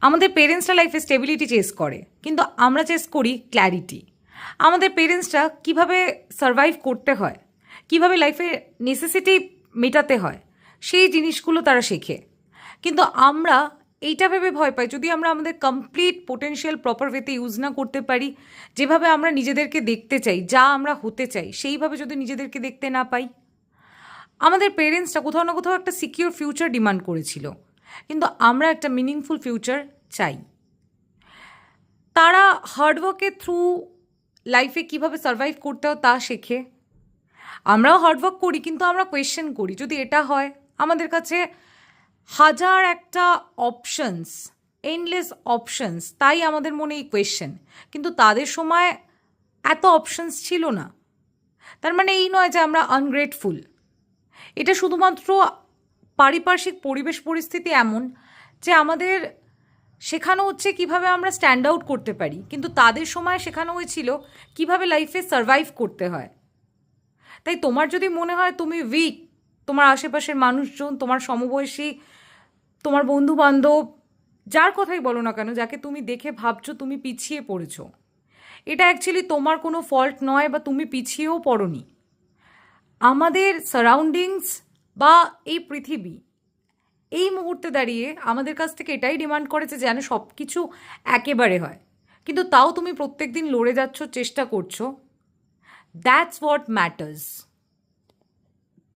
আমাদের পেরেন্টসরা লাইফে stability chess করে, কিন্তু আমরা চেস করি ক্ল্যারিটি। আমাদের পেরেন্টসরা কিভাবে সার্ভাইভ করতে হয়, কিভাবে লাইফে নেসেসিটি মেটাতে হয়, সেই জিনিসগুলো তারা শেখে। কিন্তু আমরা এইটা ভেবে ভয় পাই, যদি আমরা আমাদের কমপ্লিট পোটেনশিয়াল প্রপার ওয়েতে ইউজ না করতে পারি, যেভাবে আমরা নিজেদেরকে দেখতে চাই, যা আমরা হতে চাই, সেইভাবে যদি নিজেদেরকে দেখতে না পাই। আমাদের পেরেন্টসরা কোথাও না কোথাও একটা সিকিউর ফিউচার ডিমান্ড করেছিল, কিন্তু আমরা একটা মিনিংফুল ফিউচার চাই। তারা হার্ডওয়ার্কের থ্রু লাইফে কীভাবে সার্ভাইভ করতে হয় তা শেখে। আমরাও হার্ডওয়ার্ক করি, কিন্তু আমরা কোয়েশ্চেন করি, যদি এটা হয়। আমাদের কাছে হাজার একটা অপশনস, এন্ডলেস অপশনস, তাই আমাদের মনে এই কোয়েশ্চেন। কিন্তু তাদের সময় এত অপশনস ছিল না। তার মানে এই নয় যে আমরা আনগ্রেটফুল। এটা শুধুমাত্র পারিপার্শ্বিক পরিবেশ পরিস্থিতি এমন যে আমাদের শেখানো হচ্ছে কিভাবে আমরা স্ট্যান্ড আউট করতে পারি, কিন্তু তাদের সময় শেখানো হয়েছিল কিভাবে লাইফে সার্ভাইভ করতে হয়। তাই তোমার যদি মনে হয় তুমি উইক, তোমার আশেপাশের মানুষজন, তোমার সমবয়সী, তোমার বন্ধু বান্ধব, যার কথাই বলো না কেন, যাকে তুমি দেখে ভাবছো তুমি পিছিয়ে পড়েছো, এটা অ্যাকচুয়ালি তোমার কোনো ফল্ট নয়, বা তুমি পিছিয়েও পড়োনি। আমাদের সারাউন্ডিংস বা এই পৃথিবী এই মুহূর্তে দাঁড়িয়ে আমাদের কাছ থেকে এটাই ডিমান্ড করেছে যেন সব কিছু একেবারে হয়, কিন্তু তাও তুমি প্রত্যেক দিন লড়ে যাচ্ছ, চেষ্টা করছো। That's what matters.